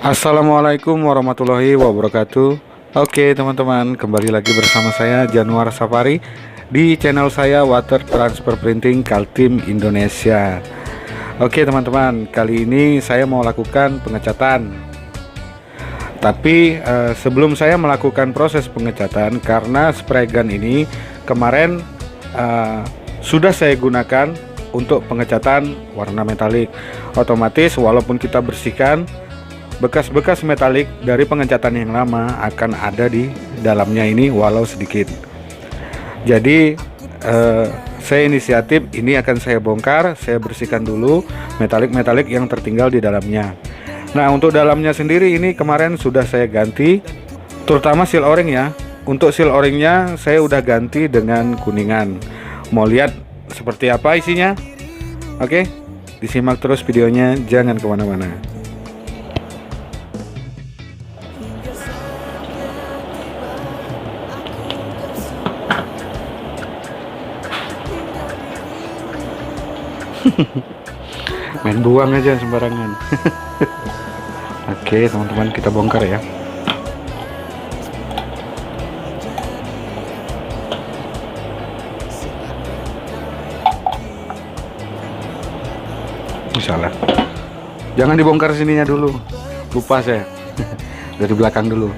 Assalamualaikum warahmatullahi wabarakatuh. Oke teman-teman, kembali lagi bersama saya Januar Safari di channel saya Water Transfer Printing Kaltim Indonesia. Oke teman-teman, kali ini saya mau lakukan pengecatan. Tapi sebelum saya melakukan proses pengecatan, karena spray gun ini kemarin sudah saya gunakan untuk pengecatan warna metalik, otomatis walaupun kita bersihkan, bekas-bekas metalik dari pengecatan yang lama akan ada di dalamnya ini walau sedikit. Jadi saya inisiatif ini akan saya bongkar, saya bersihkan dulu metalik-metalik yang tertinggal di dalamnya. Nah, untuk dalamnya sendiri ini kemarin sudah saya ganti, terutama seal o-ring ya. Untuk seal o-ringnya saya udah ganti dengan kuningan. Mau lihat seperti apa isinya? Oke, disimak terus videonya, jangan kemana-mana. Main buang aja sembarangan. Oke teman-teman, kita bongkar ya. Salah, jangan dibongkar sininya dulu, lupa saya. Dari belakang dulu,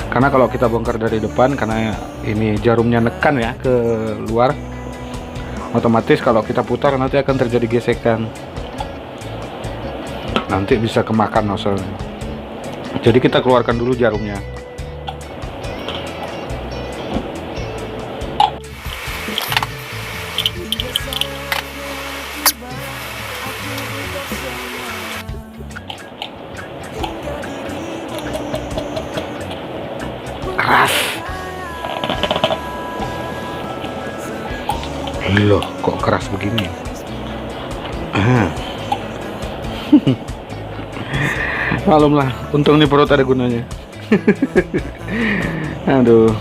karena kalau kita bongkar dari depan, karena ini jarumnya nekan ya ke luar, otomatis kalau kita putar nanti akan terjadi gesekan, nanti bisa kemakan nozzle-nya. Jadi kita keluarkan dulu jarumnya. Keras. Loh, kok keras begini? Malumlah, untung nih perut ada gunanya. Aduh.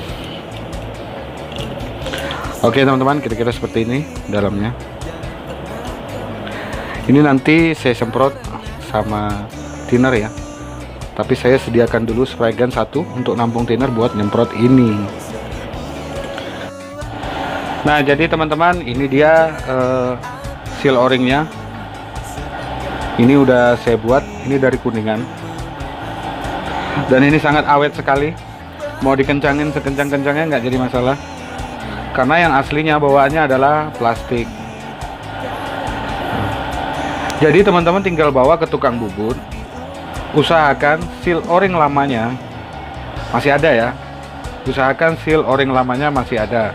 Oke teman-teman, kira-kira seperti ini dalamnya. Ini nanti saya semprot sama thinner ya. Tapi saya sediakan dulu spray gun satu untuk nampung thinner buat nyemprot ini. Nah, jadi teman-teman, ini dia seal o-ringnya. Ini udah saya buat, ini dari kuningan. Dan ini sangat awet sekali. Mau dikencangin sekencang-kencangnya nggak jadi masalah. Karena yang aslinya bawaannya adalah plastik. Jadi teman-teman tinggal bawa ke tukang bubut. Usahakan seal o-ring lamanya masih ada ya. Usahakan seal o-ring lamanya masih ada.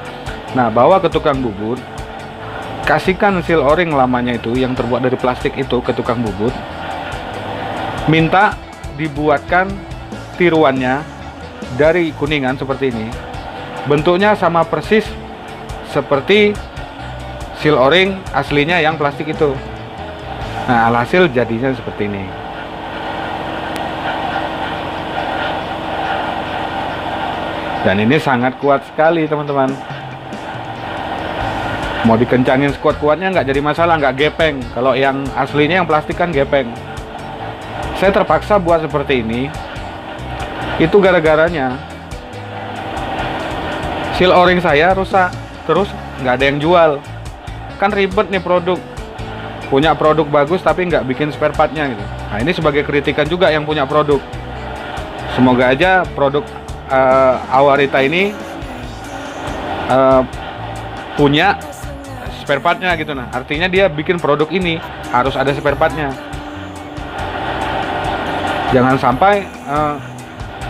Nah, bawa ke tukang bubut, kasihkan seal o-ring lamanya itu yang terbuat dari plastik itu ke tukang bubut. Minta dibuatkan tiruannya dari kuningan seperti ini. Bentuknya sama persis seperti seal o-ring aslinya yang plastik itu. Nah, alhasil jadinya seperti ini. Dan ini sangat kuat sekali teman-teman. Mau dikencangin sekuat-kuatnya nggak jadi masalah, nggak gepeng. Kalau yang aslinya yang plastik kan gepeng. Saya terpaksa buat seperti ini. Itu gara-garanya seal o-ring saya rusak, terus nggak ada yang jual. Kan ribet nih produk. Punya produk bagus tapi nggak bikin spare partnya gitu. Nah, ini sebagai kritikan juga yang punya produk. Semoga aja produk Awarita ini punya spare partnya gitu. Nah, artinya dia bikin produk ini harus ada spare partnya. Jangan sampai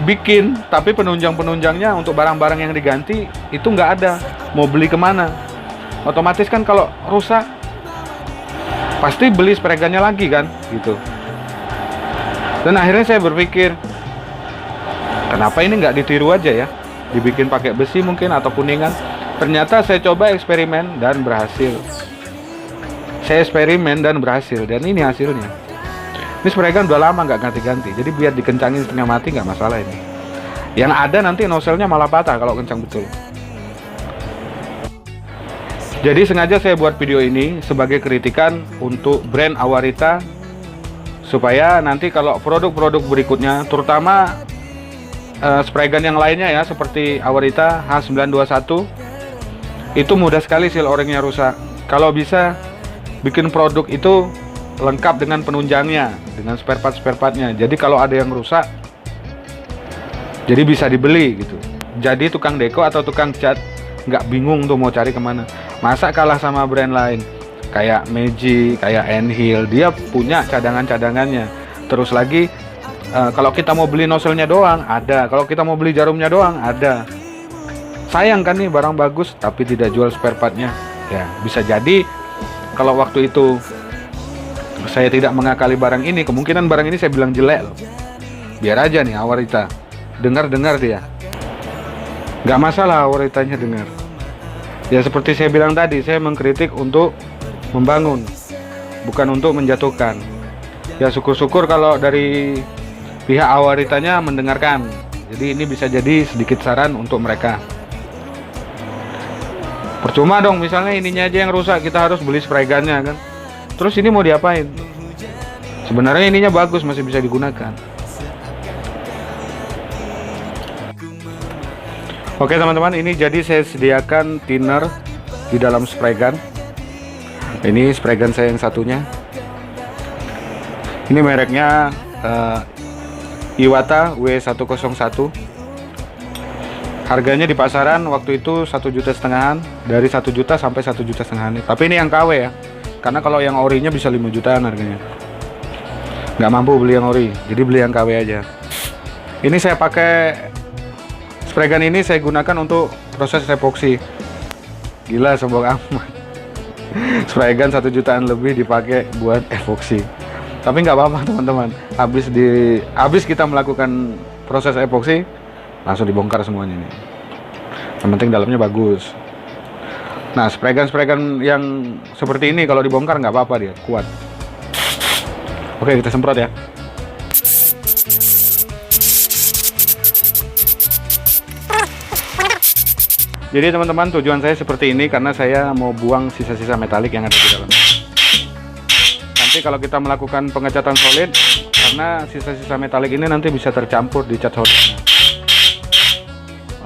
bikin tapi penunjang-penunjangnya untuk barang-barang yang diganti itu nggak ada. Mau beli kemana? Otomatis kan kalau rusak pasti beli spray gunnya lagi kan gitu. Dan akhirnya saya berpikir, kenapa ini nggak ditiru aja ya, dibikin pakai besi mungkin atau kuningan. Ternyata saya coba eksperimen dan berhasil. Saya eksperimen dan berhasil, dan ini hasilnya. Ini spray gun udah lama nggak ganti-ganti, jadi biar dikencangin setengah mati nggak masalah ini. Yang ada nanti nozzle-nya malah patah kalau kencang betul. Jadi sengaja saya buat video ini sebagai kritikan untuk brand Awarita supaya nanti kalau produk-produk berikutnya, terutama spray gun yang lainnya ya, seperti Awarita H921, itu mudah sekali seal o-ringnya rusak. Kalau bisa bikin produk itu lengkap dengan penunjangnya, dengan spare partnya. Jadi kalau ada yang rusak, jadi bisa dibeli gitu. Jadi tukang deko atau tukang cat nggak bingung tuh mau cari kemana. Masa kalah sama brand lain kayak Magic, kayak Enhil, dia punya cadangan-cadangannya. Terus lagi kalau kita mau beli nozzle-nya doang ada, kalau kita mau beli jarumnya doang ada. Sayang kan nih barang bagus tapi tidak jual spare partnya. Ya bisa jadi kalau waktu itu saya tidak mengakali barang ini, kemungkinan barang ini saya bilang jelek loh. Biar aja nih Awarita dengar dia, nggak masalah Awaritanya dengar. Ya seperti saya bilang tadi, saya mengkritik untuk membangun, bukan untuk menjatuhkan. Ya syukur-syukur kalau dari pihak Awaritanya mendengarkan. Jadi ini bisa jadi sedikit saran untuk mereka. Percuma dong misalnya ininya aja yang rusak, kita harus beli spray gunnya kan. Terus ini mau diapain? Sebenarnya ininya bagus, masih bisa digunakan. Oke teman-teman, ini jadi saya sediakan thinner di dalam spray gun. Ini spray gun saya yang satunya. Ini mereknya Iwata W101. Harganya di pasaran waktu itu 1,5 juta, dari 1 juta sampai 1,5 juta. Tapi ini yang KW ya, karena kalau yang orinya bisa 5 jutaan harganya. Nggak mampu beli yang ori, jadi beli yang KW aja. Ini saya pakai spray gun ini, saya gunakan untuk proses epoksi. Gila sombong amat. Spray gun 1 jutaan lebih dipakai buat epoksi. Tapi nggak apa-apa teman-teman. Habis kita melakukan proses epoksi, langsung dibongkar semuanya nih. Yang penting dalamnya bagus. Nah spray gun yang seperti ini kalau dibongkar nggak apa-apa, dia kuat. Oke, kita semprot ya. Jadi teman-teman, tujuan saya seperti ini karena saya mau buang sisa-sisa metalik yang ada di dalam. Nanti kalau kita melakukan pengecatan solid, karena sisa-sisa metalik ini nanti bisa tercampur di cat solidnya.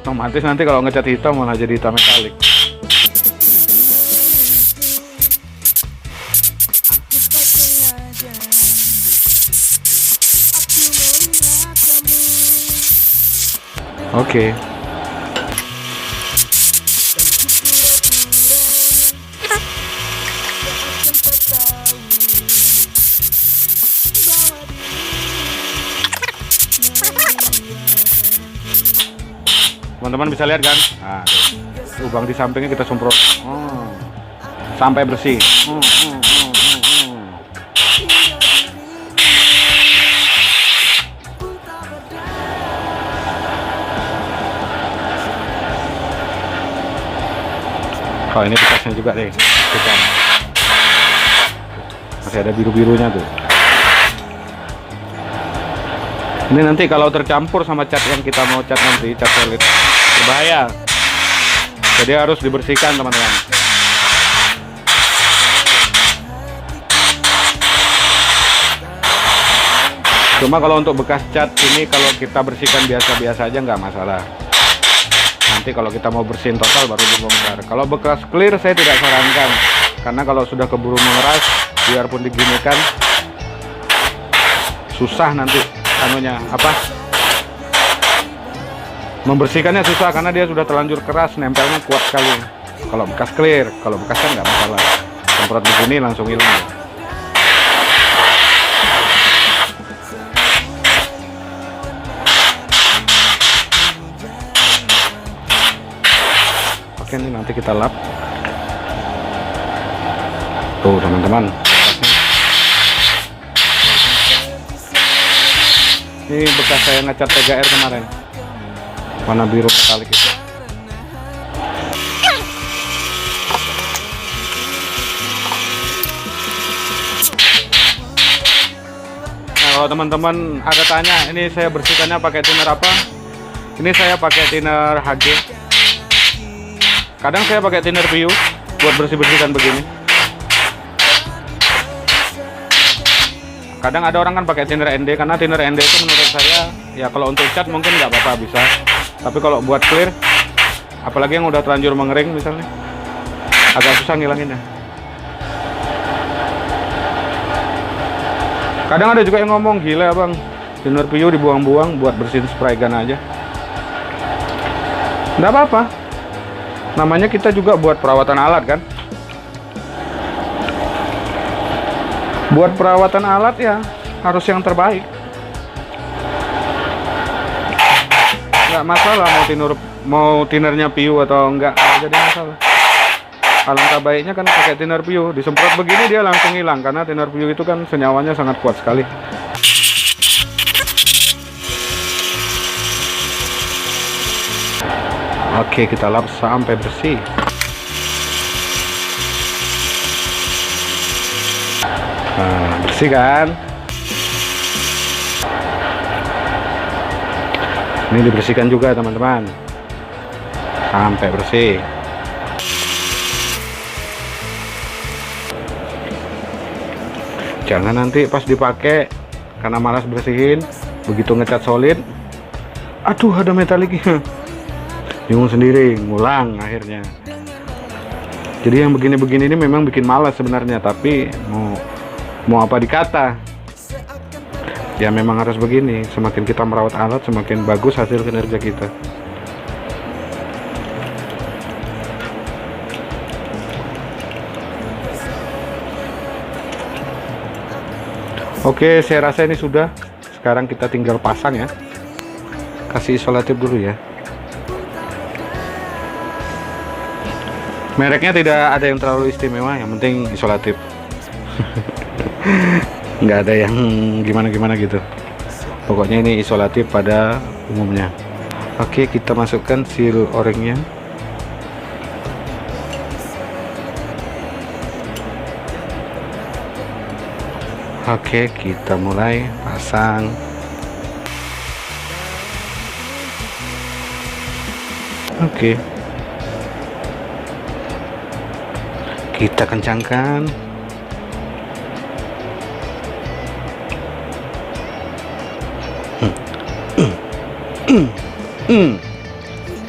Otomatis nanti kalau ngecat hitam malah jadi hitam metalik. Oke. Teman-teman bisa lihat kan? Nah, lubang di sampingnya kita semprot sampai bersih. Oh ini bekasnya juga deh, masih ada biru-birunya tuh. Ini nanti kalau tercampur sama cat yang kita mau cat nanti, cat solid, berbahaya. Jadi harus dibersihkan teman-teman. Cuma kalau untuk bekas cat ini kalau kita bersihkan biasa-biasa aja nggak masalah. Nanti kalau kita mau bersihin total baru dibongkar. Kalau bekas clear saya tidak sarankan, karena kalau sudah keburu mengeras, biarpun diginikan susah nanti membersihkannya susah karena dia sudah terlanjur keras, nempelnya kuat sekali. Kalau bekas clear, kalau bekas kan nggak masalah, semprot begini langsung hilang. Oke, ini nanti kita lap tuh teman-teman. Ini bekas saya ngecat TGR kemarin, warna biru metalik itu. Nah, kalau teman-teman ada tanya, ini saya bersihkannya pakai thinner apa? Ini saya pakai thinner HG. Kadang saya pakai thinner PU buat bersih-bersihkan begini. Kadang ada orang kan pakai thinner ND, karena thinner ND itu menurut saya ya kalau untuk cat mungkin nggak apa-apa bisa, tapi kalau buat clear, apalagi yang udah terlanjur mengering misalnya, agak susah ngilanginnya. Kadang ada juga yang ngomong, gila bang, thinner PU dibuang-buang buat bersihin spray gun aja. Nggak apa-apa, namanya kita juga buat perawatan alat kan. Buat perawatan alat ya harus yang terbaik. Nggak masalah mau thinnernya PU atau enggak, nggak jadi masalah. Alangkah baiknya kan pakai thinner PU, disemprot begini dia langsung hilang, karena thinner PU itu kan senyawanya sangat kuat sekali. Oke, kita lap sampai bersih. Nah, bersih kan? Ini dibersihkan juga teman-teman, sampai bersih. Jangan nanti pas dipakai karena malas bersihin, begitu ngecat solid, aduh ada metaliknya, bingung sendiri, ngulang akhirnya. Jadi yang begini-begini ini memang bikin malas sebenarnya, tapi mau apa dikata, ya memang harus begini. Semakin kita merawat alat, semakin bagus hasil kinerja kita. Oke, saya rasa ini sudah. Sekarang kita tinggal pasang ya. Kasih isolatif dulu ya. Mereknya tidak ada yang terlalu istimewa, yang penting isolatif. Nggak ada yang gimana-gimana gitu. Pokoknya ini isolatif pada umumnya. Oke, kita masukkan seal o-ringnya. Oke, kita mulai pasang. Oke, kita kencangkan.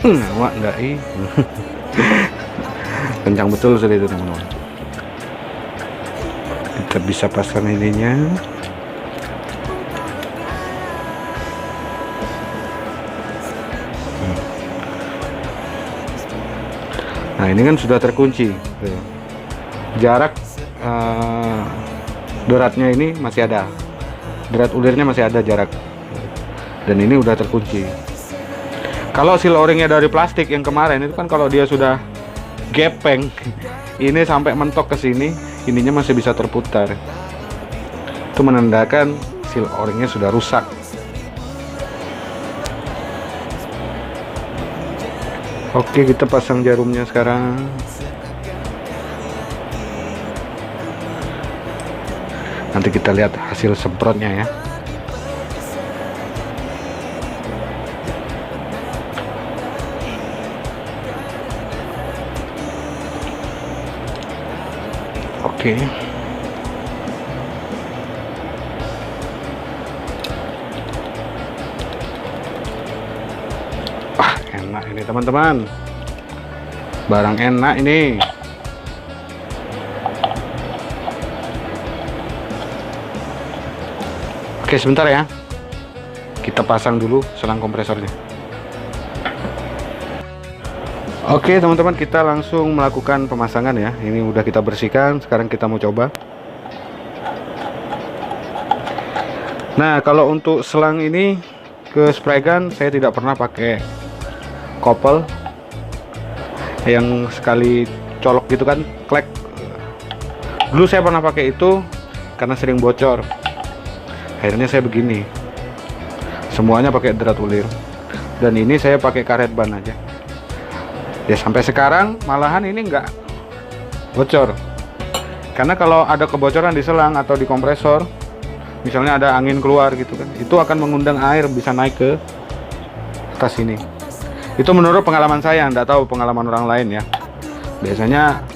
Awak enggak kencang betul sudah itu teman-teman. Kita bisa pasang ininya. Nah ini kan sudah terkunci. Jarak deratnya ini masih ada, derat ulirnya masih ada jarak, dan ini udah terkunci. Kalau seal o-ringnya dari plastik yang kemarin itu kan, kalau dia sudah gepeng ini sampai mentok ke sini, ininya masih bisa terputar. Itu menandakan seal o-ringnya sudah rusak. Oke, kita pasang jarumnya sekarang. Nanti kita lihat hasil semprotnya ya. Oke. Wah, enak ini teman-teman. Barang enak ini. Oke, sebentar ya. Kita pasang dulu selang kompresornya. Oke teman-teman, kita langsung melakukan pemasangan ya. Ini udah kita bersihkan, sekarang kita mau coba. Nah, kalau untuk selang ini ke spray gun saya tidak pernah pakai kopel yang sekali colok gitu kan, klek. Dulu saya pernah pakai itu karena sering bocor. Akhirnya saya begini. Semuanya pakai derat ulir. Dan ini saya pakai karet ban aja. Ya sampai sekarang malahan ini enggak bocor. Karena kalau ada kebocoran di selang atau di kompresor, misalnya ada angin keluar gitu kan, itu akan mengundang air bisa naik ke atas sini. Itu menurut pengalaman saya, enggak tahu pengalaman orang lain ya. Biasanya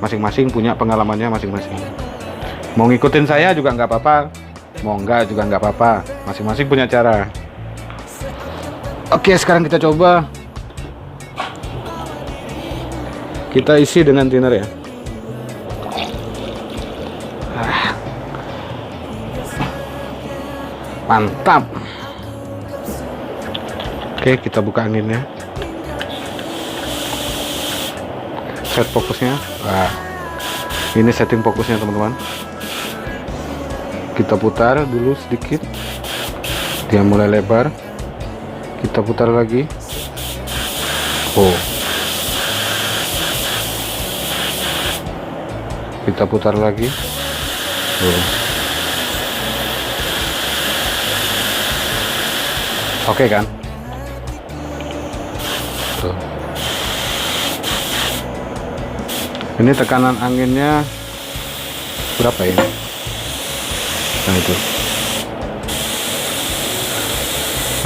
masing-masing punya pengalamannya masing-masing. Mau ngikutin saya juga nggak apa-apa, mau enggak juga nggak apa-apa, masing-masing punya cara. Oke, sekarang kita coba. Kita isi dengan thinner ya. Mantap. Oke, kita buka anginnya. Set fokusnya. Wah, ini setting fokusnya teman-teman. Kita putar dulu sedikit. Dia mulai lebar. Kita putar lagi. Oh. Kita putar lagi. Oh. Oke kan? Tuh. Ini tekanan anginnya berapa ya? Nah itu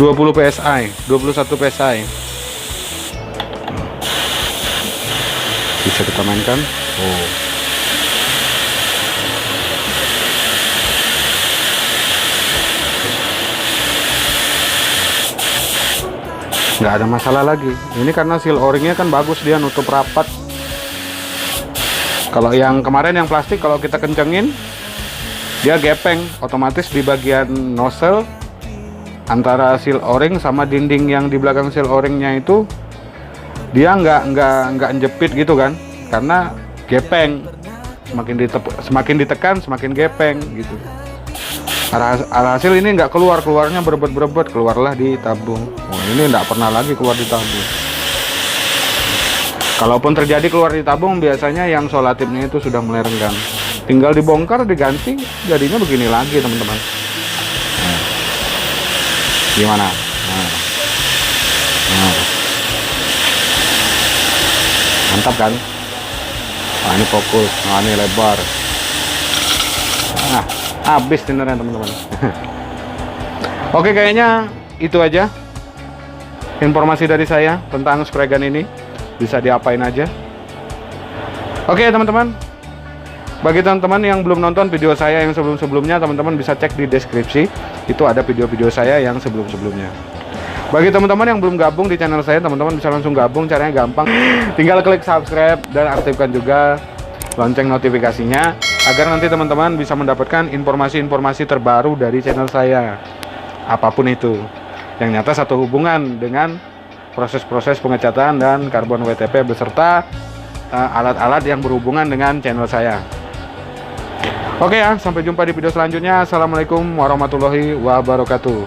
20 PSI, 21 PSI. Bisa kita mainkan. Oh. Nggak ada masalah lagi. Ini karena seal o-ringnya kan bagus, dia nutup rapat. Kalau yang kemarin yang plastik, kalau kita kencengin dia gepeng, otomatis di bagian nozzle antara seal o-ring sama dinding yang di belakang seal o-ringnya itu dia nggak jepit gitu kan, karena gepeng. Semakin ditekan semakin gepeng gitu. Alhasil ini nggak keluarnya berebet, keluarlah di tabung. Oh, ini nggak pernah lagi keluar di tabung. Kalaupun terjadi keluar di tabung, biasanya yang solatipnya itu sudah mulai renggang. Tinggal dibongkar, diganti, jadinya begini lagi teman-teman. Nah. Gimana? Nah. Mantap kan? Nah, ini fokus, nah ini lebar. Nah, habis tinernya teman-teman. Oke, kayaknya itu aja informasi dari saya tentang spray gun ini. Bisa diapain aja. Oke teman-teman, bagi teman-teman yang belum nonton video saya yang sebelum-sebelumnya, teman-teman bisa cek di deskripsi. Itu ada video-video saya yang sebelum-sebelumnya. Bagi teman-teman yang belum gabung di channel saya, teman-teman bisa langsung gabung. Caranya gampang, tinggal klik subscribe dan aktifkan juga lonceng notifikasinya, agar nanti teman-teman bisa mendapatkan informasi-informasi terbaru dari channel saya, apapun itu, yang nyata satu hubungan dengan proses-proses pengecatan dan karbon WTP beserta alat-alat yang berhubungan dengan channel saya. Oke ya, sampai jumpa di video selanjutnya. Assalamualaikum warahmatullahi wabarakatuh.